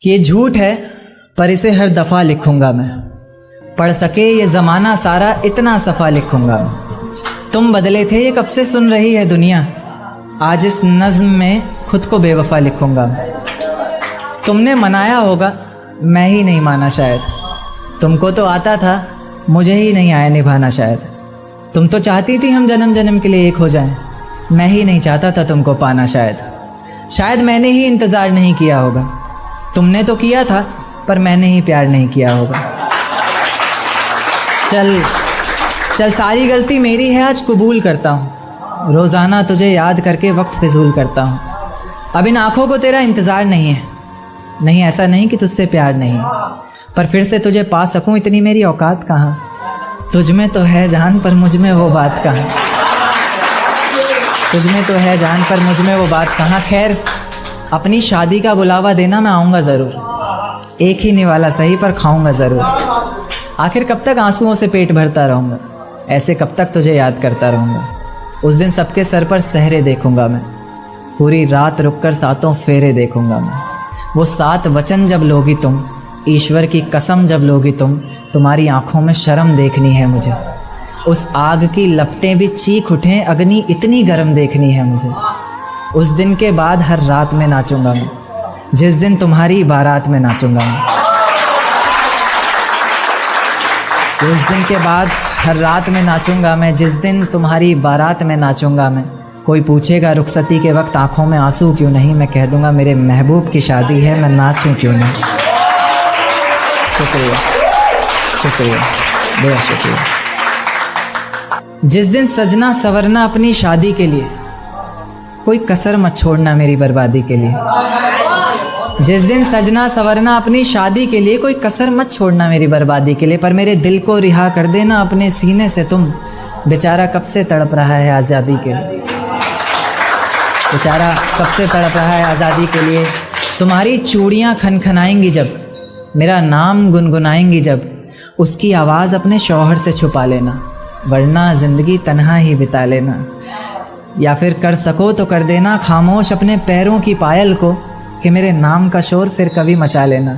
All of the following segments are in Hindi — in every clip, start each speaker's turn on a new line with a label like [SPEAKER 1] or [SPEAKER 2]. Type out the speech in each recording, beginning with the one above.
[SPEAKER 1] कि ये झूठ है पर इसे हर दफ़ा लिखूंगा मैं, पढ़ सके ये ज़माना सारा इतना सफ़ा लिखूंगा मैं। तुम बदले थे ये कब से सुन रही है दुनिया, आज इस नज़्म में खुद को बेवफा लिखूंगा मैं। तुमने मनाया होगा मैं ही नहीं माना शायद, तुमको तो आता था मुझे ही नहीं आया निभाना शायद। तुम तो चाहती थी हम जन्म जन्म के लिए एक हो जाएं, मैं ही नहीं चाहता था तुमको पाना शायद मैंने ही इंतज़ार नहीं किया होगा। तुमने तो किया था पर मैंने ही प्यार नहीं किया होगा। चल सारी गलती मेरी है, आज कबूल करता हूँ। रोज़ाना तुझे याद करके वक्त फिजूल करता हूँ। अब इन आँखों को तेरा इंतज़ार नहीं है, नहीं ऐसा नहीं कि तुझसे प्यार नहीं, पर फिर से तुझे पा सकूं इतनी मेरी औकात कहाँ। तुझ में तो है जान पर मुझ में वो बात कहाँ, तुझ में तो है जान पर मुझ में वो बात कहाँ। खैर अपनी शादी का बुलावा देना, मैं आऊँगा ज़रूर। एक ही निवाला सही पर खाऊँगा ज़रूर। आखिर कब तक आंसुओं से पेट भरता रहूँगा, ऐसे कब तक तुझे याद करता रहूँगा। उस दिन सबके सर पर सहरे देखूँगा मैं, पूरी रात रुककर सातों फेरे देखूँगा मैं। वो 7 वचन जब लोगी तुम, ईश्वर की कसम जब लोगी तुम, तुम्हारी आंखों में शर्म देखनी है मुझे। उस आग की लपटें भी चीख उठें, अग्नि इतनी गर्म देखनी है मुझे। उस दिन के बाद हर रात में नाचूंगा मैं, जिस दिन तुम्हारी बारात में नाचूंगा मैं। उस दिन के बाद हर रात में नाचूंगा मैं, जिस दिन तुम्हारी बारात में नाचूंगा मैं। कोई पूछेगा रुखसती के वक्त आंखों में आंसू क्यों नहीं, मैं कह दूंगा मेरे महबूब की शादी है, मैं नाचूं क्यों नहीं। शुक्रिया शुक्रिया बहुत शुक्रिया। जिस दिन सजना सवरना अपनी शादी के लिए, कोई कसर मत छोड़ना मेरी बर्बादी के लिए। जिस दिन सजना सवरना अपनी शादी के लिए, कोई कसर मत छोड़ना मेरी बर्बादी के लिए। पर मेरे दिल को रिहा कर देना अपने सीने से तुम, बेचारा कब से तड़प रहा है आज़ादी के लिए। बेचारा कब से तड़प रहा है आज़ादी के लिए। तुम्हारी चूड़ियाँ खनखनाएंगी जब, मेरा नाम गुनगुनाएंगी जब, उसकी आवाज़ अपने शौहर से छुपा लेना, वरना ज़िंदगी तन्हा ही बिता लेना। या फिर कर सको तो कर देना खामोश अपने पैरों की पायल को, कि मेरे नाम का शोर फिर कभी मचा लेना।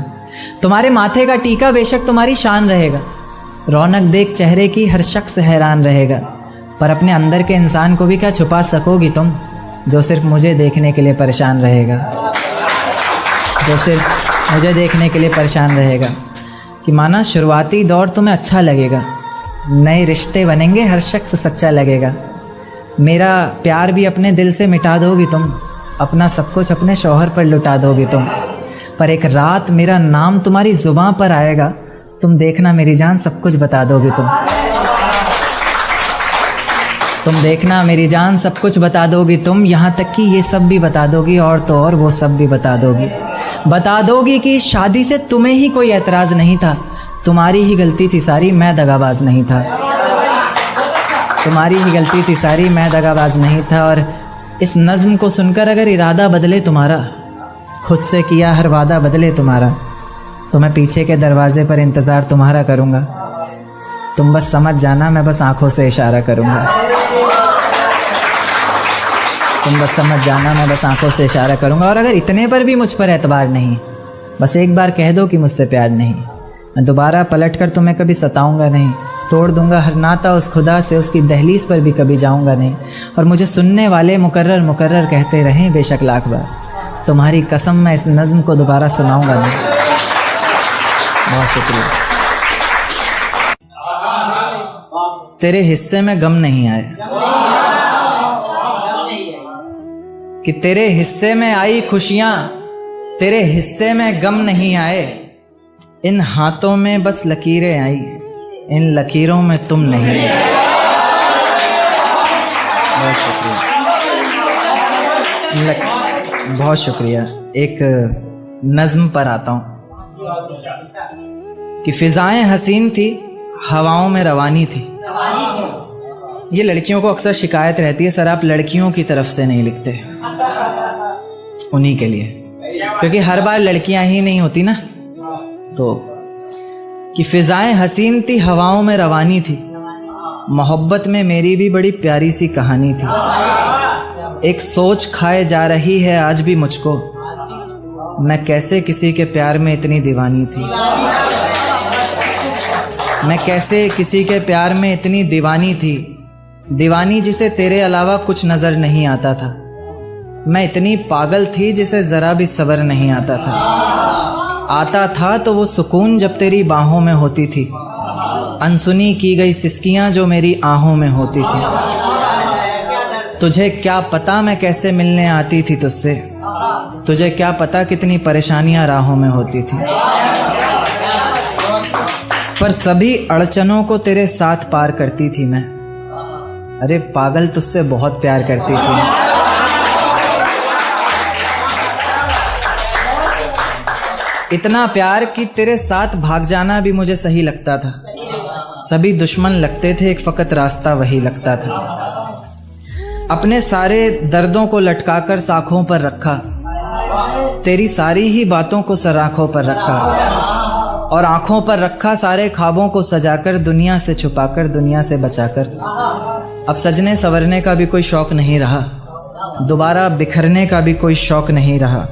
[SPEAKER 1] तुम्हारे माथे का टीका बेशक तुम्हारी शान रहेगा, रौनक देख चेहरे की हर शख्स हैरान रहेगा। पर अपने अंदर के इंसान को भी क्या छुपा सकोगी तुम, जो सिर्फ मुझे देखने के लिए परेशान रहेगा, जो सिर्फ मुझे देखने के लिए परेशान रहेगा। कि माना शुरुआती दौर तुम्हें अच्छा लगेगा, नए रिश्ते बनेंगे हर शख्स सच्चा लगेगा। मेरा प्यार भी अपने दिल से मिटा दोगी तुम, अपना सब कुछ अपने शौहर पर लुटा दोगी तुम। पर एक रात मेरा नाम तुम्हारी ज़ुबां पर आएगा, तुम देखना मेरी जान सब कुछ बता दोगी तुम देखना मेरी जान सब कुछ बता दोगी तुम। यहाँ तक कि ये सब भी बता दोगी, और तो और वो सब भी बता दोगी कि शादी से तुम्हें ही कोई एतराज़ नहीं था, तुम्हारी ही गलती थी सारी, मैं दगाबाज नहीं था। तुम्हारी ही गलती थी सारी, मैं दगाबाज नहीं था। और इस नज़्म को सुनकर अगर इरादा बदले तुम्हारा, खुद से किया हर वादा बदले तुम्हारा, तो मैं पीछे के दरवाजे पर इंतज़ार तुम्हारा करूँगा। तुम बस समझ जाना, मैं बस आँखों से इशारा करूँगा। तुम बस समझ जाना, मैं बस आंखों से इशारा करूँगा। और अगर इतने पर भी मुझ पर एतबार नहीं, बस एक बार कह दो कि मुझसे प्यार नहीं, मैं दोबारा पलट कर तुम्हें कभी सताऊँगा नहीं। तोड़ दूंगा हर नाता उस खुदा से, उसकी दहलीज पर भी कभी जाऊँगा नहीं। और मुझे सुनने वाले मुकर्रर मुकर्रर कहते रहें बेशक लाख बार, तुम्हारी कसम मैं इस नज़्म को दोबारा सुनाऊँगा नहीं। बहुत शुक्रिया। तेरे हिस्से में गम नहीं आए, कि तेरे हिस्से में आई खुशियाँ, तेरे हिस्से में गम नहीं आए। इन हाथों में बस लकीरें आई, इन लकीरों में तुम नहीं आए। बहुत शुक्रिया, बहुत शुक्रिया। एक नज़्म पर आता हूँ कि फ़िज़ाएं हसीन थी, हवाओं में रवानी थी। ये लड़कियों को अक्सर शिकायत रहती है, सर आप लड़कियों की तरफ से नहीं लिखते। उन्हीं के लिए, क्योंकि हर बार लड़कियां ही नहीं होती ना। तो कि फ़िज़ाएं हसीन थी, हवाओं में रवानी थी, मोहब्बत में मेरी भी बड़ी प्यारी सी कहानी थी। एक सोच खाए जा रही है आज भी मुझको, मैं कैसे किसी के प्यार में इतनी दीवानी थी, मैं कैसे किसी के प्यार में इतनी दीवानी थी, दीवानी जिसे तेरे अलावा कुछ नज़र नहीं आता था। मैं इतनी पागल थी जिसे ज़रा भी सब्र नहीं आता था तो वो सुकून जब तेरी बाहों में होती थी, अनसुनी की गई सिसकियाँ जो मेरी आहों में होती थी। तुझे क्या पता मैं कैसे मिलने आती थी तुझसे, तुझे क्या पता कितनी परेशानियां राहों में होती थी, पर सभी अड़चनों को तेरे साथ पार करती थी मैं। अरे पागल, तुझसे बहुत प्यार करती थी। इतना प्यार कि तेरे साथ भाग जाना भी मुझे सही लगता था। सभी दुश्मन लगते थे, एक फ़कत रास्ता वही लगता था। अपने सारे दर्दों को लटकाकर साखों पर रखा, तेरी सारी ही बातों को सराखों पर रखा, और आँखों पर रखा सारे ख्वाबों को सजाकर, दुनिया से छुपाकर, दुनिया से बचाकर। अब सजने संवरने का भी कोई शौक़ नहीं रहा, दोबारा बिखरने का भी कोई शौक़ नहीं रहा,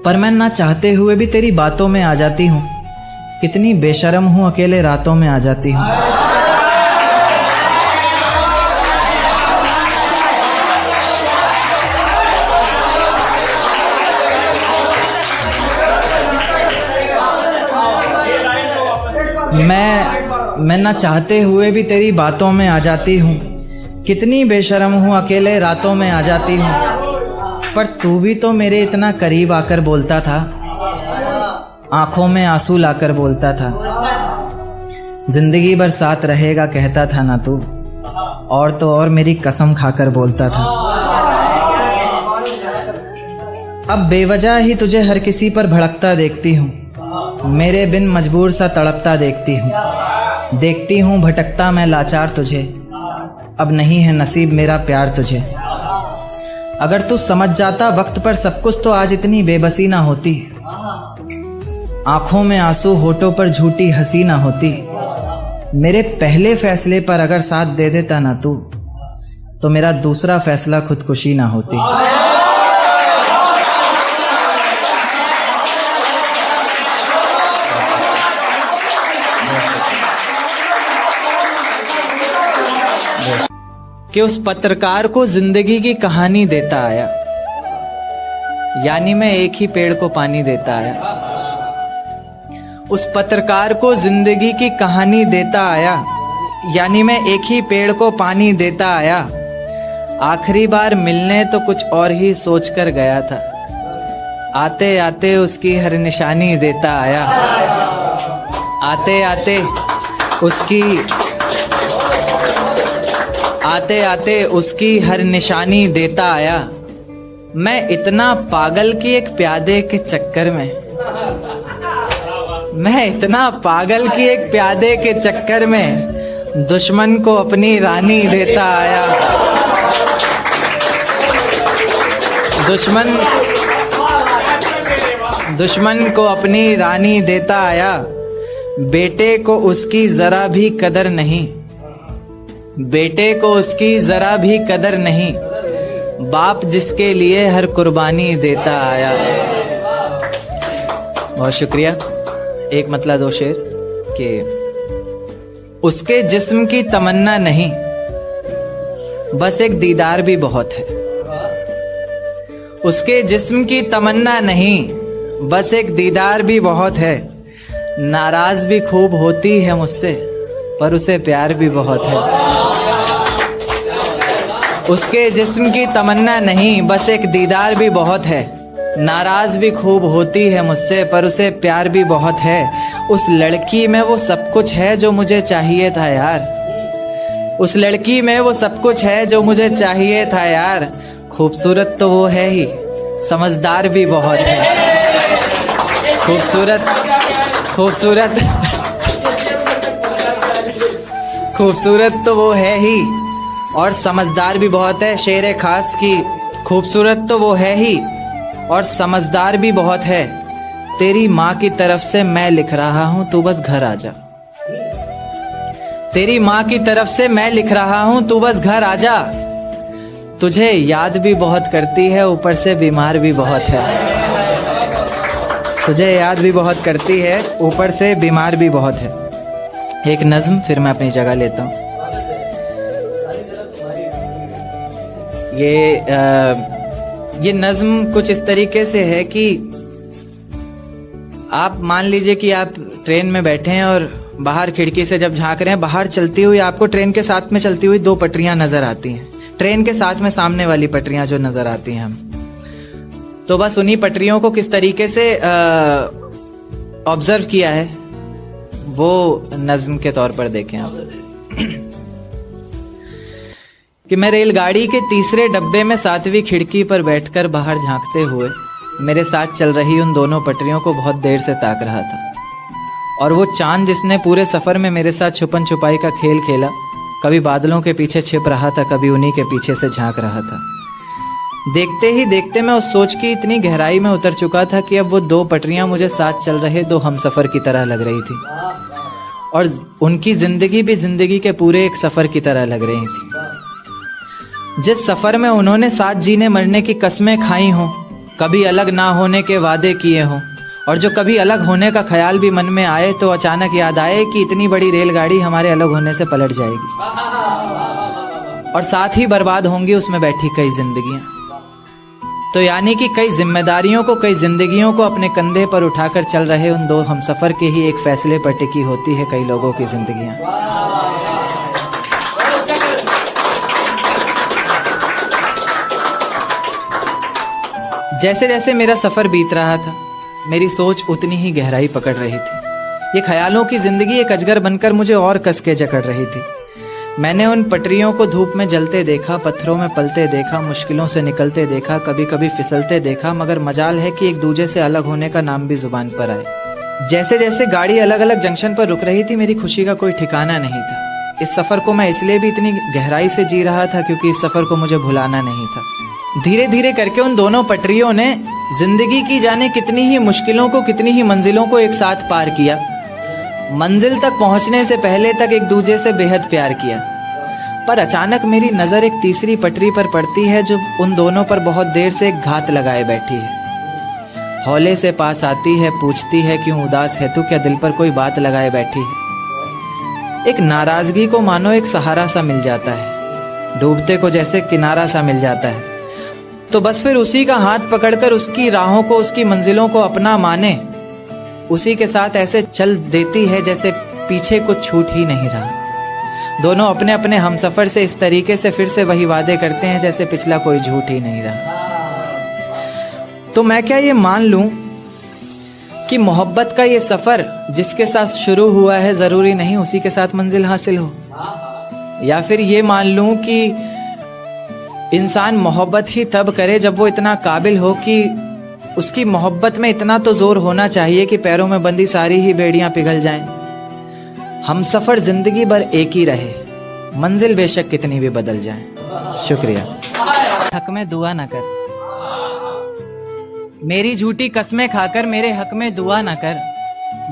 [SPEAKER 1] पर मैं ना चाहते हुए भी तेरी बातों में आ जाती हूँ। कितनी बेशर्म हूँ, अकेले रातों में आ जाती हूँ। मैं ना चाहते हुए भी तेरी बातों में आ जाती हूँ। कितनी बेशर्म हूँ, अकेले रातों में आ जाती हूँ, पर तू भी तो मेरे इतना करीब आकर बोलता था, आंखों में आंसू लाकर बोलता था, जिंदगी भर साथ रहेगा कहता था ना तू, और तो और मेरी कसम खाकर बोलता था। अब बेवजह ही तुझे हर किसी पर भड़कता देखती हूँ, मेरे बिन मजबूर सा तड़पता देखती हूँ भटकता मैं लाचार तुझे, अब नहीं है नसीब मेरा प्यार तुझे। अगर तू समझ जाता वक्त पर सब कुछ तो आज इतनी बेबसी ना होती, आंखों में आंसू होठों पर झूठी हंसी ना होती। मेरे पहले फैसले पर अगर साथ दे देता ना तू, तो मेरा दूसरा फैसला खुदकुशी ना होती। कि उस पत्रकार को जिंदगी की कहानी देता आया, यानी मैं एक ही पेड़ को पानी देता आया। उस पत्रकार को जिंदगी की कहानी देता आया, यानी मैं एक ही पेड़ को पानी देता आया। आखिरी बार मिलने तो कुछ और ही सोच कर गया था, आते आते उसकी हर निशानी देता आया। आते आते उसकी हर निशानी देता आया। मैं इतना पागल कि एक प्यादे के चक्कर में, मैं इतना पागल कि एक प्यादे के चक्कर में दुश्मन को अपनी रानी देता आया। दुश्मन को अपनी रानी देता आया। बेटे को उसकी जरा भी कदर नहीं, बेटे को उसकी जरा भी कदर नहीं, बाप जिसके लिए हर कुर्बानी देता आया। बहुत शुक्रिया। एक मतला दो शेर कि उसके जिस्म की तमन्ना नहीं, बस एक दीदार भी बहुत है। उसके जिस्म की तमन्ना नहीं, बस एक दीदार भी बहुत है। नाराज भी खूब होती है मुझसे, पर उसे प्यार भी बहुत है। उसके जिस्म की तमन्ना नहीं, बस एक दीदार भी बहुत है। नाराज भी खूब होती है मुझसे, पर उसे प्यार भी बहुत है। उस लड़की में वो सब कुछ है जो मुझे चाहिए था यार। उस लड़की में वो सब कुछ है जो मुझे चाहिए था यार। खूबसूरत तो वो है ही, समझदार भी बहुत है। खूबसूरत तो वो है ही और समझदार भी बहुत है। शेर खास की खूबसूरत तो वो है ही और समझदार भी बहुत है। तेरी माँ की तरफ से मैं लिख रहा हूँ, तू बस घर आ जा। तेरी माँ की तरफ से मैं लिख रहा हूँ, तू बस घर आ जा। तुझे याद भी बहुत करती है, ऊपर से बीमार भी बहुत है। तुझे याद भी बहुत करती है, ऊपर से बीमार भी बहुत है। एक नज्म, फिर मैं अपनी जगह लेता हूँ। ये नज्म कुछ इस तरीके से है कि आप मान लीजिए कि आप ट्रेन में बैठे हैं और बाहर खिड़की से जब झांक रहे हैं, बाहर चलती हुई आपको ट्रेन के साथ में चलती हुई दो पटरियां नजर आती हैं, ट्रेन के साथ में सामने वाली पटरियां जो नजर आती हैं हम, तो बस उन्हीं पटरियों को किस तरीके से ऑब्जर्व किया है वो नज्म के तौर पर देखें आप। कि मैं रेलगाड़ी के तीसरे डब्बे में 7वीं खिड़की पर बैठकर बाहर झांकते हुए मेरे साथ चल रही उन दोनों पटरियों को बहुत देर से ताक रहा था, और वो चांद जिसने पूरे सफर में मेरे साथ छुपन छुपाई का खेल खेला, कभी बादलों के पीछे छिप रहा था, कभी उन्हीं के पीछे से झांक रहा था। देखते ही देखते मैं उस सोच की इतनी गहराई में उतर चुका था कि अब वो दो पटरियां मुझे साथ चल रहे दो हमसफर की तरह लग रही थी, और उनकी जिंदगी भी जिंदगी के पूरे एक सफर की तरह लग रही थी। जिस सफर में उन्होंने साथ जीने मरने की कस्में खाई हों, कभी अलग ना होने के वादे किए हों, और जो कभी अलग होने का ख्याल भी मन में आए तो अचानक याद आए कि इतनी बड़ी रेलगाड़ी हमारे अलग होने से पलट जाएगी, और साथ ही बर्बाद होंगी उसमें बैठी कई जिंदगियां। तो यानी कि कई जिम्मेदारियों को, कई जिंदगियों को अपने कंधे पर उठाकर चल रहे उन दो हमसफर के ही एक फैसले पर टिकी होती है कई लोगों की जिंदगियां। जैसे जैसे मेरा सफर बीत रहा था, मेरी सोच उतनी ही गहराई पकड़ रही थी। ये ख्यालों की जिंदगी एक अजगर बनकर मुझे और कस के जकड़ रही थी। मैंने उन पटरियों को धूप में जलते देखा, पत्थरों में पलते देखा, मुश्किलों से निकलते देखा, कभी कभी फिसलते देखा, मगर मजाल है कि एक दूजे से अलग होने का नाम भी जुबान पर आए। जैसे जैसे गाड़ी अलग अलग जंक्शन पर रुक रही थी, मेरी खुशी का कोई ठिकाना नहीं था। इस सफर को मैं इसलिए भी इतनी गहराई से जी रहा था क्योंकि इस सफर को मुझे भुलाना नहीं था। धीरे धीरे करके उन दोनों पटरियों ने जिंदगी की जाने कितनी ही मुश्किलों को, कितनी ही मंजिलों को एक साथ पार किया। मंजिल तक पहुंचने से पहले तक एक दूसरे से बेहद प्यार किया। पर अचानक मेरी नजर एक तीसरी पटरी पर पड़ती है जो उन दोनों पर बहुत देर से एक घात लगाए बैठी है। हौले से पास आती है, पूछती है क्यों उदास है तू, क्या दिल पर कोई बात लगाए बैठी है। एक नाराजगी को मानो एक सहारा सा मिल जाता है, डूबते को जैसे किनारा सा मिल जाता है। तो बस फिर उसी का हाथ पकड़कर उसकी राहों को, उसकी मंजिलों को अपना माने, उसी के साथ ऐसे चल देती है जैसे पीछे कुछ छूट ही नहीं रहा। दोनों अपने अपने हमसफर से इस तरीके से फिर से वही वादे करते हैं जैसे पिछला कोई झूठ ही नहीं रहा। तो मैं क्या ये मान लूं कि मोहब्बत का ये सफर जिसके साथ शुरू हुआ है जरूरी नहीं उसी के साथ मंजिल हासिल हो, या फिर ये मान लूं कि इंसान मोहब्बत ही तब करे जब वो इतना काबिल हो कि उसकी मोहब्बत में इतना तो जोर होना चाहिए कि पैरों में बंधी सारी ही बेड़ियां पिघल जाएं। हम सफर जिंदगी भर एक ही रहे, मंजिल बेशक कितनी भी बदल जाए। शुक्रिया। हक में दुआ ना कर, मेरी झूठी कस्में खाकर मेरे हक में दुआ ना कर,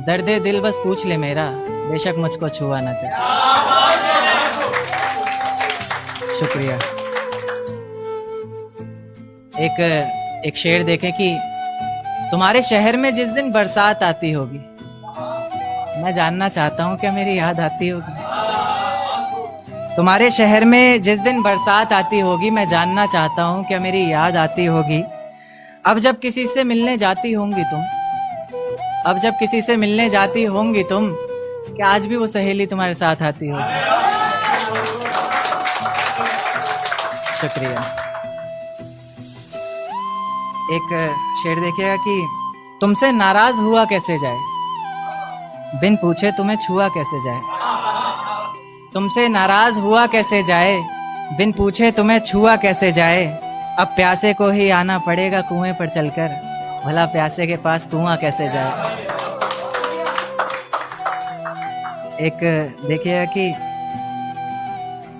[SPEAKER 1] दर्दे दिल बस पूछ ले मेरा, बेशक मुझको छुआ ना कर। शुक्रिया। एक शेर देखे कि तुम्हारे शहर में जिस दिन बरसात आती होगी, मैं जानना चाहता हूँ क्या मेरी याद आती होगी। तुम्हारे शहर में जिस दिन बरसात आती होगी, मैं जानना चाहता हूँ क्या मेरी याद आती होगी। अब जब किसी से मिलने जाती होंगी तुम, अब जब किसी से मिलने जाती होंगी तुम, क्या आज भी वो सहेली तुम्हारे साथ आती होगी। शुक्रिया। एक शेर देखिएगा कि तुमसे नाराज हुआ कैसे जाए, बिन पूछे तुम्हें छुआ कैसे जाए। तुमसे नाराज हुआ कैसे जाए, बिन पूछे तुम्हें छुआ कैसे जाए। अब प्यासे को ही आना पड़ेगा कुएं पर चलकर, भला प्यासे के पास कुआं कैसे जाए। एक देखिएगा कि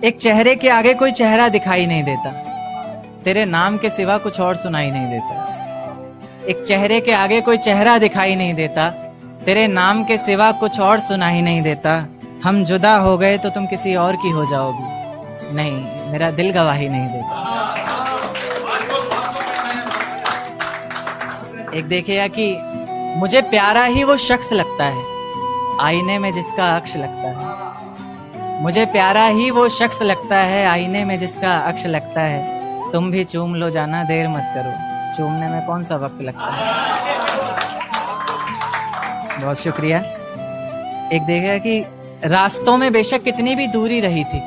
[SPEAKER 1] एक चेहरे के आगे कोई चेहरा दिखाई नहीं देता, तेरे नाम के सिवा कुछ और सुनाई नहीं देता। एक चेहरे के आगे कोई चेहरा दिखाई नहीं देता, तेरे नाम के सिवा कुछ और सुनाई नहीं देता। हम जुदा हो गए तो तुम किसी और की हो जाओगी, नहीं मेरा दिल गवाही नहीं देता। एक देखिएगा कि मुझे प्यारा ही वो शख्स लगता है, आईने में जिसका अक्स लगता है। मुझे प्यारा ही वो शख्स लगता है, आईने में जिसका अक्स लगता है। तुम भी चूम लो जाना, देर मत करो, चूमने में कौन सा वक्त लगता है। बहुत शुक्रिया। एक देखा कि रास्तों में बेशक कितनी भी दूरी रही थी,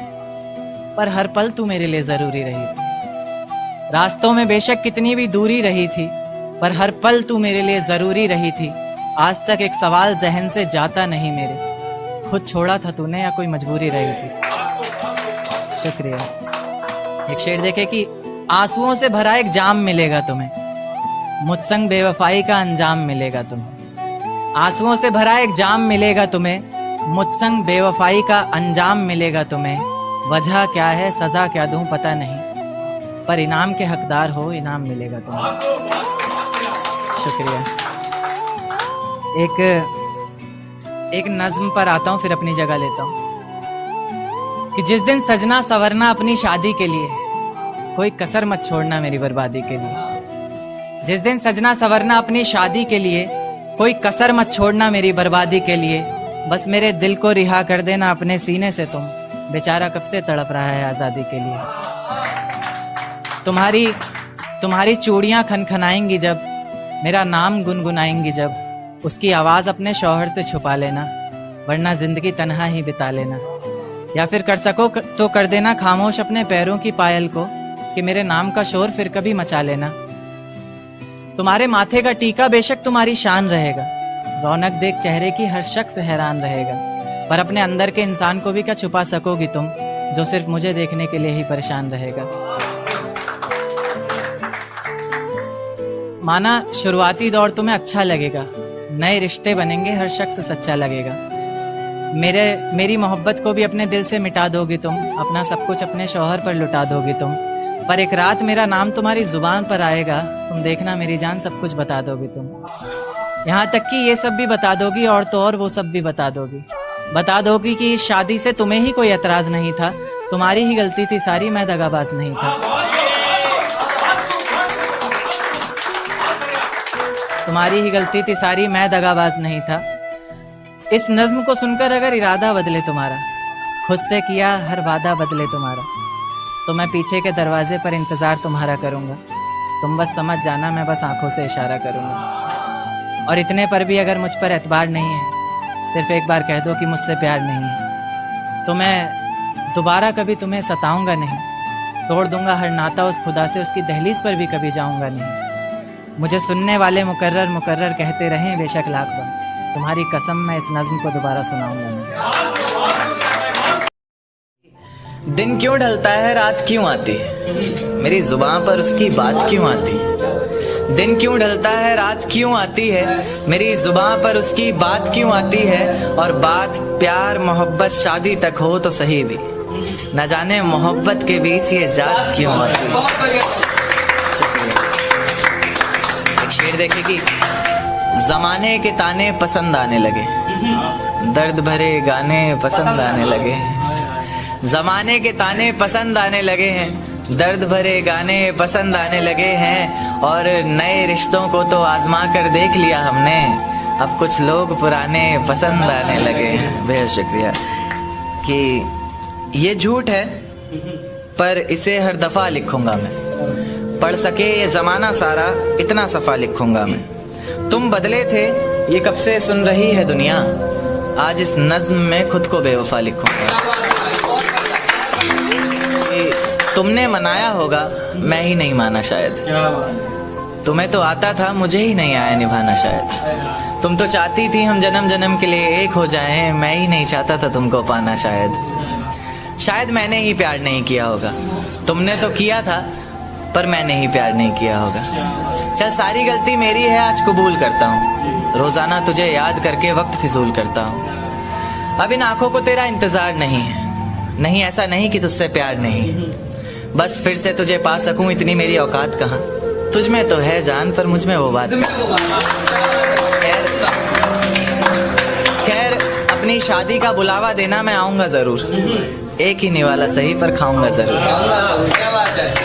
[SPEAKER 1] पर हर पल तू मेरे लिए जरूरी रही थी। रास्तों में बेशक कितनी भी दूरी रही थी, पर हर पल तू मेरे लिए जरूरी रही थी। आज तक एक सवाल जहन से जाता नहीं मेरे, खुद छोड़ा था तूने या कोई मजबूरी रही थी। शुक्रिया। एक शेर देखे कि आंसुओं से भरा एक जाम मिलेगा तुम्हें, मुझसंग बेवफाई का अंजाम मिलेगा तुम्हें। आंसुओं से भरा एक जाम मिलेगा तुम्हें, मुझसंग बेवफाई का अंजाम मिलेगा तुम्हें। वजह क्या है, सजा क्या दूं पता नहीं, पर इनाम के हकदार हो, इनाम मिलेगा तुम्हें। शुक्रिया। एक नज्म पर आता हूँ, फिर अपनी जगह लेता हूँ कि जिस दिन सजना सवरना अपनी शादी के लिए, कोई कसर मत छोड़ना मेरी बर्बादी के लिए। जिस दिन सजना सवरना अपनी शादी के लिए, कोई कसर मत छोड़ना मेरी बर्बादी के लिए। बस मेरे दिल को रिहा कर देना अपने सीने से तुम, बेचारा कब से तड़प रहा है आज़ादी के लिए। तुम्हारी चूड़ियाँ खनखनाएंगी जब, मेरा नाम गुनगुनाएंगी जब, उसकी आवाज़ अपने शौहर से छुपा लेना, वरना ज़िंदगी तन्हा ही बिता लेना। या फिर कर सको तो कर देना खामोश अपने पैरों की पायल को, कि मेरे नाम का शोर फिर कभी मचा लेना। तुम्हारे माथे का टीका बेशक तुम्हारी शान रहेगा, रौनक देख चेहरे की हर शख्स हैरान रहेगा, पर अपने अंदर के इंसान को भी क्या छुपा सकोगी तुम, जो सिर्फ मुझे देखने के लिए ही परेशान रहेगा। माना शुरुआती दौर तुम्हें अच्छा लगेगा, नए रिश्ते बनेंगे, हर शख्स सच्चा लगेगा। मेरी मोहब्बत को भी अपने दिल से मिटा दोगी तुम, अपना सब कुछ अपने शौहर पर लुटा दोगी तुम। पर एक रात मेरा नाम तुम्हारी जुबान पर आएगा, तुम देखना मेरी जान सब कुछ बता दोगी तुम। यहाँ तक कि ये सब भी बता दोगी, और तो और वो सब भी बता दोगी कि इस शादी से तुम्हें ही कोई एतराज नहीं था, तुम्हारी ही गलती थी सारी, मैं दगाबाज नहीं था। तुम्हारी ही गलती थी सारी, मैं दगाबाज नहीं था। इस नज्म को सुनकर अगर इरादा बदले तुम्हारा, खुद से किया हर वादा बदले तुम्हारा, तो मैं पीछे के दरवाजे पर इंतज़ार तुम्हारा करूँगा। तुम बस समझ जाना, मैं बस आंखों से इशारा करूँगा। और इतने पर भी अगर मुझ पर एतबार नहीं है, सिर्फ एक बार कह दो कि मुझसे प्यार नहीं है, तो मैं दोबारा कभी तुम्हें सताऊँगा नहीं, तोड़ दूँगा हर नाता उस खुदा से, उसकी दहलीज पर भी कभी जाऊँगा नहीं। मुझे सुनने वाले मुकर्रर कहते रहें बेशक लाख बार, तुम्हारी कसम मैं इस नज्म को दोबारा सुनाऊंगा नहीं। दिन क्यों ढलता है, रात क्यों आती है, मेरी जुबान पर उसकी बात क्यों आती है। दिन क्यों ढलता है, रात क्यों आती है, मेरी जुबान पर उसकी बात क्यों आती है। और बात प्यार मोहब्बत शादी तक हो तो सही भी, न जाने मोहब्बत के बीच ये जात क्यों आती है। एक शेर देखे कि जमाने के ताने पसंद आने लगे, दर्द भरे गाने पसंद आने लगे। जमाने के ताने पसंद आने लगे हैं, दर्द भरे गाने पसंद आने लगे हैं। और नए रिश्तों को तो आजमा कर देख लिया हमने, अब कुछ लोग पुराने पसंद आने लगे हैं। बेहद शुक्रिया। कि ये झूठ है पर इसे हर दफ़ा लिखूंगा मैं, पढ़ सके ये ज़माना सारा इतना सफ़ा लिखूंगा मैं। तुम बदले थे ये कब से सुन रही है दुनिया, आज इस नज्म में खुद को बेवफा लिखूंगा। तुमने मनाया होगा मैं ही नहीं माना शायद, तुम्हें तो आता था मुझे ही नहीं आया निभाना शायद। तुम तो चाहती थी हम जन्म जन्म के लिए एक हो जाएं, मैं ही नहीं चाहता था तुमको पाना शायद मैंने ही प्यार नहीं किया होगा, तुमने तो किया था पर मैंने ही प्यार नहीं किया होगा। चल सारी गलती मेरी है आज कबूल करता हूँ, रोज़ाना तुझे याद करके वक्त फिजूल करता हूँ। अब इन आँखों को तेरा इंतज़ार नहीं है, नहीं ऐसा नहीं कि तुझसे प्यार नहीं, बस फिर से तुझे पा सकूं इतनी मेरी औकात कहाँ। तुझ में तो है जान पर मुझ में वो बात। खैर अपनी शादी का बुलावा देना मैं आऊँगा ज़रूर, एक ही निवाला सही पर खाऊंगा ज़रूर।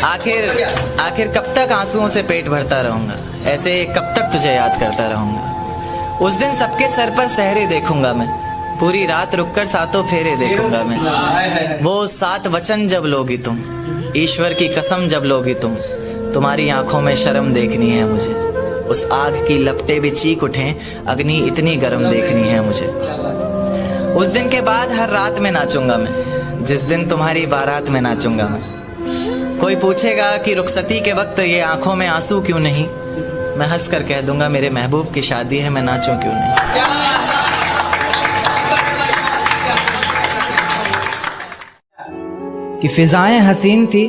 [SPEAKER 1] आखिर कब तक आंसुओं से पेट भरता रहूँगा, ऐसे कब तक तुझे याद करता रहूँगा। उस दिन सबके सर पर सहरे देखूंगा मैं, पूरी रात रुककर सातों फेरे देखूंगा मैं। वो 7 वचन जब लोगी तुम, ईश्वर की कसम जब लोगी तुम, तुम्हारी आंखों में शर्म देखनी है मुझे। उस आग की लपटें भी चीख उठें, अग्नि इतनी गर्म देखनी है मुझे। उस दिन के बाद हर रात में नाचूंगा मैं, जिस दिन तुम्हारी बारात में नाचूंगा मैं। कोई पूछेगा कि रुखसती के वक्त ये आंखों में आंसू क्यों नहीं, मैं हंस कर कह दूंगा मेरे महबूब की शादी है, मैं नाचूं क्यों नहीं। कि फिजाएं हसीन थी,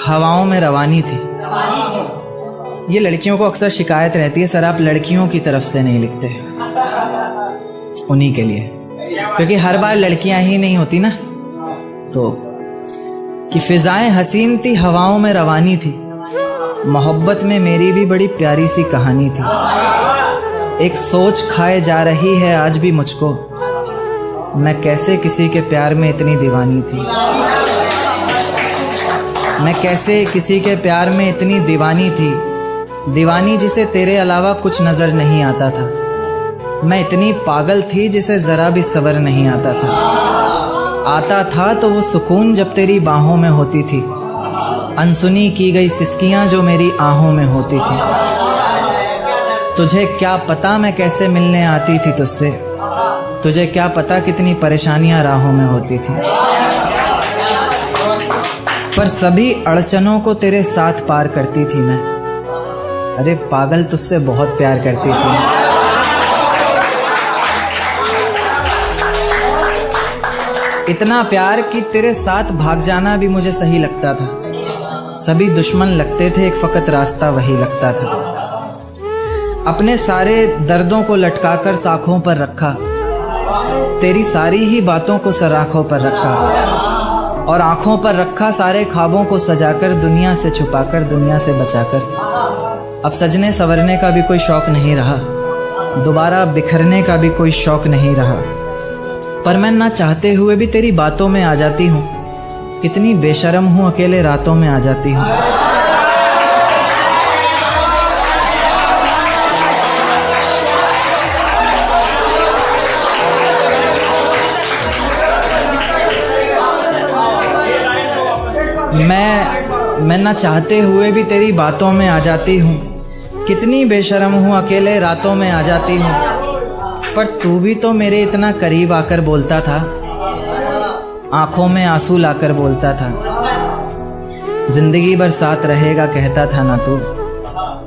[SPEAKER 1] हवाओं में रवानी थी। ये लड़कियों को अक्सर शिकायत रहती है, सर आप लड़कियों की तरफ से नहीं लिखते, उन्हीं के लिए, क्योंकि हर बार लड़कियां ही नहीं होती ना। तो कि फिजाएं हसीन थी, हवाओं में रवानी थी, मोहब्बत में मेरी भी बड़ी प्यारी सी कहानी थी। एक सोच खाए जा रही है आज भी मुझको, मैं कैसे किसी के प्यार में इतनी दीवानी थी। मैं कैसे किसी के प्यार में इतनी दीवानी थी, दीवानी जिसे तेरे अलावा कुछ नजर नहीं आता था। मैं इतनी पागल थी जिसे जरा भी सब्र नहीं आता था तो वो सुकून जब तेरी बाहों में होती थी, अनसुनी की गई सिसकियां जो मेरी आहों में होती थी। तुझे क्या पता मैं कैसे मिलने आती थी तुझसे, तुझे क्या पता कितनी परेशानियां राहों में होती थी। पर सभी अड़चनों को तेरे साथ पार करती थी मैं। अरे पागल, तुझसे बहुत प्यार करती थी। इतना प्यार कि तेरे साथ भाग जाना भी मुझे सही लगता था। सभी दुश्मन लगते थे, एक फकत रास्ता वही लगता था। अपने सारे दर्दों को लटकाकर साखों पर रखा, तेरी सारी ही बातों को सराखों पर रखा, और आंखों पर रखा सारे ख्वाबों को सजाकर, दुनिया से छुपाकर, दुनिया से बचाकर। अब सजने संवरने का भी कोई शौक नहीं रहा, दोबारा बिखरने का भी कोई शौक नहीं रहा। पर मैं ना चाहते हुए भी तेरी बातों में आ जाती हूँ, कितनी बेशर्म हूँ, अकेले रातों में आ जाती हूँ। मैं ना चाहते हुए भी तेरी बातों में आ जाती हूँ, कितनी बेशर्म हूँ, अकेले रातों में आ जाती हूँ। पर तू भी तो मेरे इतना करीब आकर बोलता था, आंखों में आंसू लाकर बोलता था, जिंदगी भर साथ रहेगा कहता था ना तू,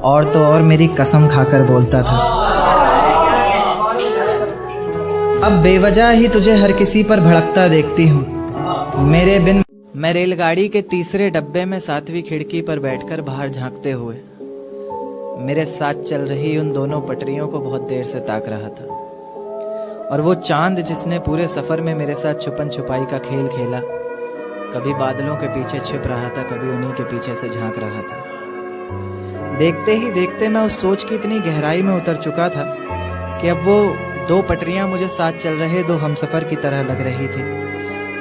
[SPEAKER 1] और तो और मेरी कसम खाकर बोलता था। अब बेवजह ही तुझे हर किसी पर भड़कता देखती हूँ मेरे बिन। मैं रेलगाड़ी के तीसरे डब्बे में 7वीं खिड़की पर बैठकर बाहर झांकते हुए मेरे साथ चल रही उन दोनों पटरियों को बहुत देर से ताक रहा था। और वो चांद जिसने पूरे सफ़र में मेरे साथ छुपन छुपाई का खेल खेला, कभी बादलों के पीछे छिप रहा था, कभी उन्हीं के पीछे से झांक रहा था। देखते ही देखते मैं उस सोच की इतनी गहराई में उतर चुका था कि अब वो 2 पटरियां मुझे साथ चल रहे 2 हमसफ़र की तरह लग रही थी,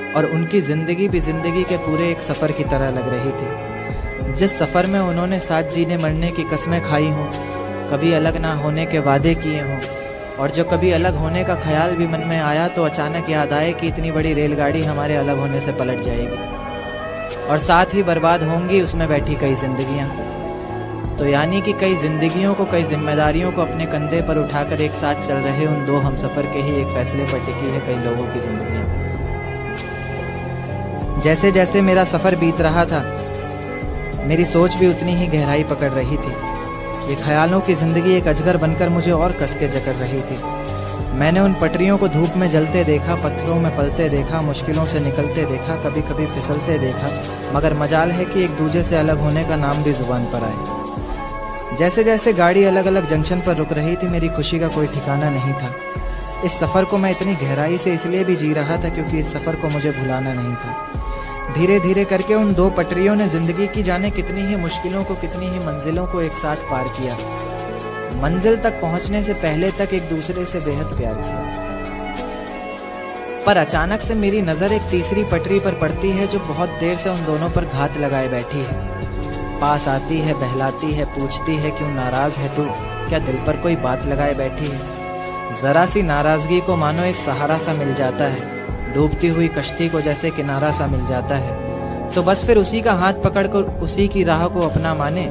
[SPEAKER 1] और उनकी ज़िंदगी भी ज़िंदगी के पूरे एक सफ़र की तरह लग रही थी। जिस सफ़र में उन्होंने साथ जीने मरने की कस्में खाई हों, कभी अलग ना होने के वादे किए हों, और जो कभी अलग होने का ख्याल भी मन में आया तो अचानक याद आए कि इतनी बड़ी रेलगाड़ी हमारे अलग होने से पलट जाएगी, और साथ ही बर्बाद होंगी उसमें बैठी कई जिंदगियां। तो यानी कि कई जिंदगियों को, कई जिम्मेदारियों को अपने कंधे पर उठाकर एक साथ चल रहे उन 2 हमसफ़र के ही एक फैसले पर टिकी है कई लोगों की जिंदगियां। जैसे जैसे मेरा सफ़र बीत रहा था, मेरी सोच भी उतनी ही गहराई पकड़ रही थी। ये ख्यालों की ज़िंदगी एक अजगर बनकर मुझे और कस के जकड़ रही थी। मैंने उन पटरियों को धूप में जलते देखा, पत्थरों में पलते देखा, मुश्किलों से निकलते देखा, कभी कभी फिसलते देखा, मगर मजाल है कि एक दूजे से अलग होने का नाम भी ज़ुबान पर आए। जैसे जैसे गाड़ी अलग अलग जंक्शन पर रुक रही थी, मेरी खुशी का कोई ठिकाना नहीं था। इस सफ़र को मैं इतनी गहराई से इसलिए भी जी रहा था क्योंकि इस सफ़र को मुझे भुलाना नहीं था। धीरे धीरे करके उन 2 पटरियों ने ज़िंदगी की जाने कितनी ही मुश्किलों को, कितनी ही मंजिलों को एक साथ पार किया। मंजिल तक पहुंचने से पहले तक एक दूसरे से बेहद प्यार किया। पर अचानक से मेरी नज़र एक तीसरी पटरी पर पड़ती है जो बहुत देर से उन दोनों पर घात लगाए बैठी है। पास आती है, बहलाती है, पूछती है क्यों नाराज़ है तू, क्या दिल पर कोई बात लगाए बैठी है। ज़रा सी नाराज़गी को मानो एक सहारा सा मिल जाता है, डूबती हुई कश्ती को जैसे किनारा सा मिल जाता है, तो बस फिर उसी का हाथ पकड़कर उसी की राह को अपना माने,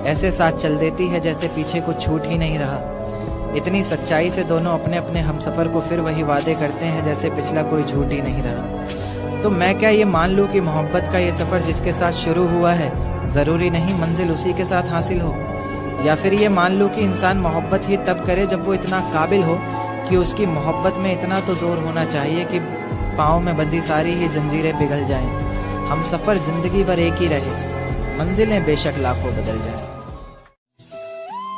[SPEAKER 1] ऐसे साथ चल देती है जैसे पीछे कुछ छूट ही नहीं रहा। इतनी सच्चाई से दोनों अपने अपने हमसफ़र को फिर वही वादे करते हैं जैसे पिछला कोई झूठ ही नहीं रहा। तो मैं क्या ये मान लूँ कि मोहब्बत का ये सफ़र जिसके साथ शुरू हुआ है ज़रूरी नहीं मंजिल उसी के साथ हासिल हो, या फिर ये मान लूँ कि इंसान मोहब्बत ही तब करे जब वो इतना काबिल हो कि उसकी मोहब्बत में इतना तो ज़ोर होना चाहिए कि पाँव में बंधी सारी ही जंजीरें पिघल जाएं। हम सफ़र ज़िंदगी भर एक ही रहे, मंजिलें बेशक लाखों बदल जाएं।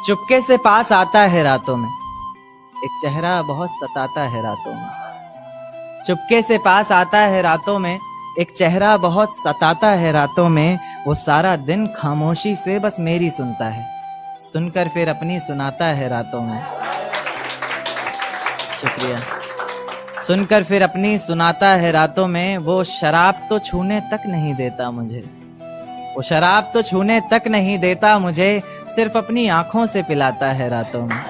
[SPEAKER 1] चुपके से पास आता है रातों में, एक चेहरा बहुत सताता है रातों में। चुपके से पास आता है रातों में, एक चेहरा बहुत सताता है रातों में। वो सारा दिन खामोशी से बस मेरी सुनता है, सुनकर फिर अपनी सुनाता है रातों में। शुक्रिया। सुनकर फिर अपनी सुनाता है रातों में। वो शराब तो छूने तक नहीं देता मुझे, वो शराब तो छूने तक नहीं देता मुझे, सिर्फ अपनी आंखों से पिलाता है रातों में,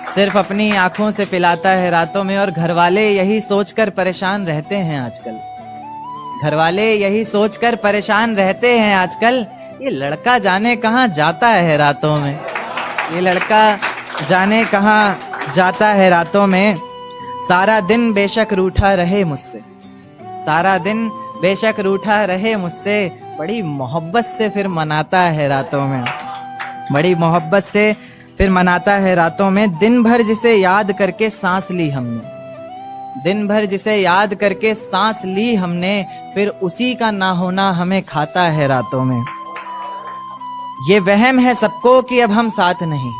[SPEAKER 1] सिर्फ अपनी आंखों से पिलाता है रातों में। और घर वाले यही सोचकर परेशान रहते हैं आजकल, घर वाले यही सोचकर परेशान रहते हैं आजकल, ये लड़का जाने कहाँ जाता है रातों में, ये लड़का जाने कहाँ जाता है रातों में। सारा दिन बेशक रूठा रहे मुझसे, सारा दिन बेशक रूठा रहे मुझसे, बड़ी मोहब्बत से फिर मनाता है रातों में, बड़ी मोहब्बत से फिर मनाता है रातों में। दिन भर जिसे याद करके सांस ली हमने, दिन भर जिसे याद करके सांस ली हमने, फिर उसी का ना होना हमें खाता है रातों में। ये वहम है सबको कि अब हम साथ नहीं,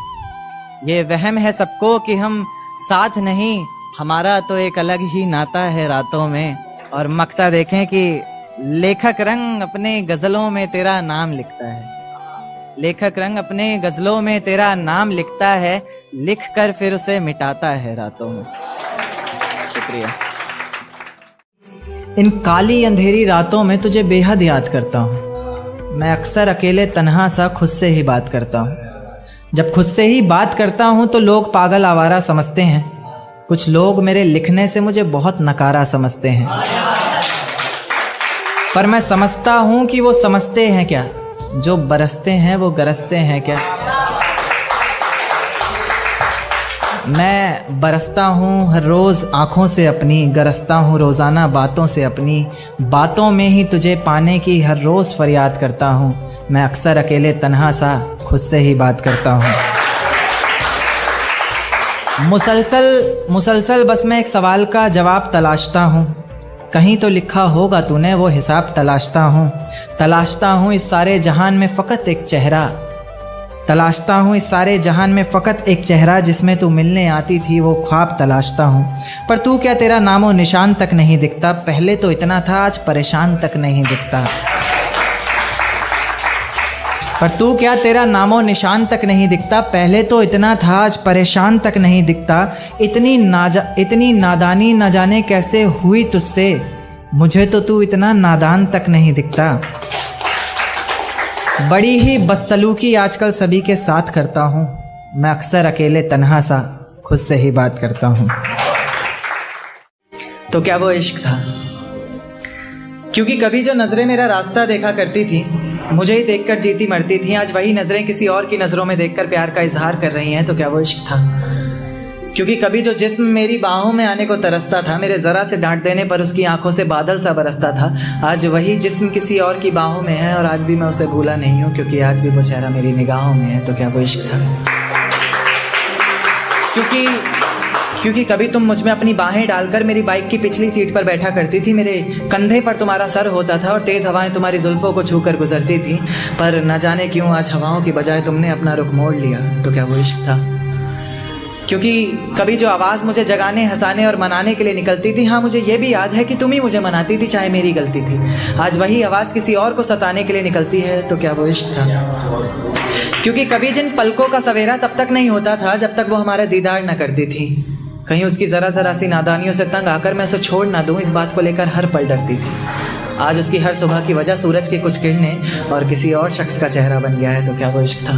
[SPEAKER 1] ये वहम है सबको कि हम साथ नहीं, हमारा तो एक अलग ही नाता है रातों में। और मक्ता देखें कि लेखक रंग अपने गजलों में तेरा नाम लिखता है, लेखक रंग अपने गजलों में तेरा नाम लिखता है, लिख कर फिर उसे मिटाता है रातों में। शुक्रिया। इन काली अंधेरी रातों में तुझे बेहद याद करता हूँ। मैं अक्सर अकेले तन्हा सा खुद से ही बात करता हूँ। जब खुद से ही बात करता हूँ तो लोग पागल आवारा समझते हैं, कुछ लोग मेरे लिखने से मुझे बहुत नकारा समझते हैं, पर मैं समझता हूँ कि वो समझते हैं क्या, जो बरसते हैं वो गरजते हैं क्या। मैं बरसता हूँ हर रोज़ आँखों से अपनी, गरजता हूँ रोज़ाना बातों से अपनी, बातों में ही तुझे पाने की हर रोज़ फरियाद करता हूँ। मैं अक्सर अकेले तन्हा सा खुद से ही बात करता हूँ। मुसलसल बस मैं एक सवाल का जवाब तलाशता हूँ, कहीं तो लिखा होगा तूने वो हिसाब तलाशता हूँ इस सारे जहान में फ़कत एक चेहरा, तलाशता हूँ इस सारे जहान में फ़कत एक चेहरा, जिसमें तू मिलने आती थी वो ख्वाब तलाशता हूँ। पर तू क्या तेरा नामो निशान तक नहीं दिखता, पहले तो इतना था आज परेशान तक नहीं दिखता। पर तू क्या तेरा नामो निशान तक नहीं दिखता, पहले तो इतना था आज परेशान तक नहीं दिखता। इतनी नादानी न जाने कैसे हुई तुझसे, मुझे तो तू इतना नादान तक नहीं दिखता। बड़ी ही बदसलूकी आजकल सभी के साथ करता हूँ, मैं अक्सर अकेले तन्हा सा खुद से ही बात करता हूँ। तो क्या वो इश्क था? क्योंकि कभी जो नज़रें मेरा रास्ता देखा करती थी, मुझे ही देखकर जीती मरती थी, आज वही नज़रें किसी और की नज़रों में देखकर प्यार का इजहार कर रही हैं। तो क्या वो इश्क था? क्योंकि कभी जो जिस्म मेरी बाहों में आने को तरसता था, मेरे ज़रा से डांट देने पर उसकी आंखों से बादल सा बरसता था, आज वही जिस्म किसी और की बाहों में है और आज भी मैं उसे भूला नहीं हूँ, क्योंकि आज भी वो चेहरा मेरी निगाहों में है। तो क्या वो इश्क था? क्योंकि कभी तुम मुझ में अपनी बाहें डालकर मेरी बाइक की पिछली सीट पर बैठा करती थी, मेरे कंधे पर तुम्हारा सर होता था और तेज़ हवाएं तुम्हारी जुल्फ़ों को छूकर गुजरती थी, पर न जाने क्यों आज हवाओं की बजाय तुमने अपना रुख मोड़ लिया। तो क्या वो इश्क था? क्योंकि कभी जो आवाज़ मुझे जगाने, हंसाने और मनाने के लिए निकलती थी, हाँ मुझे ये भी याद है कि तुम ही मुझे मनाती थी चाहे मेरी गलती थी, आज वही आवाज़ किसी और को सताने के लिए निकलती है। तो क्या वो इश्क था? क्योंकि कभी जिन पलकों का सवेरा तब तक नहीं होता था जब तक वो हमारा दीदार न करती थी, कहीं उसकी ज़रा सी नादानियों से तंग आकर मैं उसे छोड़ ना दूँ, इस बात को लेकर हर पल डरती थी। आज उसकी हर सुबह की वजह सूरज की कुछ किरणें और किसी और शख्स का चेहरा बन गया है। तो क्या वो इश्क था?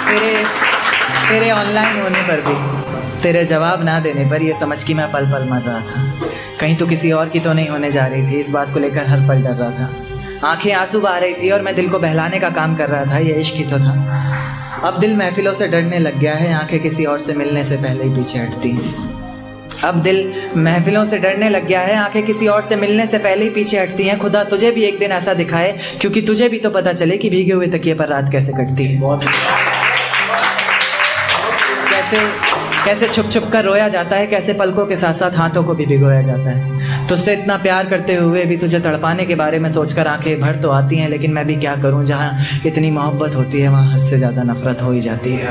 [SPEAKER 1] तेरे ऑनलाइन होने पर भी, तेरे जवाब ना देने पर ये समझ कि मैं पल पल मर रहा था। कहीं तो किसी और की तो नहीं होने जा रही थी, इस बात को लेकर हर पल डर रहा था। आंखें आंसू बहा रही थी और मैं दिल को बहलाने का काम कर रहा था, ये इश्क ही तो था। अब दिल महफिलों से डरने लग गया है, आंखें किसी और से मिलने से पहले ही पीछे हटती हैं। अब दिल महफिलों से डरने लग गया है, आंखें किसी और से मिलने से पहले ही पीछे हटती हैं। खुदा तुझे भी एक दिन ऐसा दिखाए, क्योंकि तुझे भी तो पता चले कि भीगे हुए तकिए पर रात कैसे कटती है। कैसे छुप छुप कर रोया जाता है, कैसे पलकों के साथ साथ हाथों को भी भिगोया जाता है। तुझसे इतना प्यार करते हुए भी तुझे तड़पाने के बारे में सोचकर आंखें भर तो आती हैं, लेकिन मैं भी क्या करूं, जहां इतनी मोहब्बत होती है वहां हद से ज़्यादा नफरत हो ही जाती है।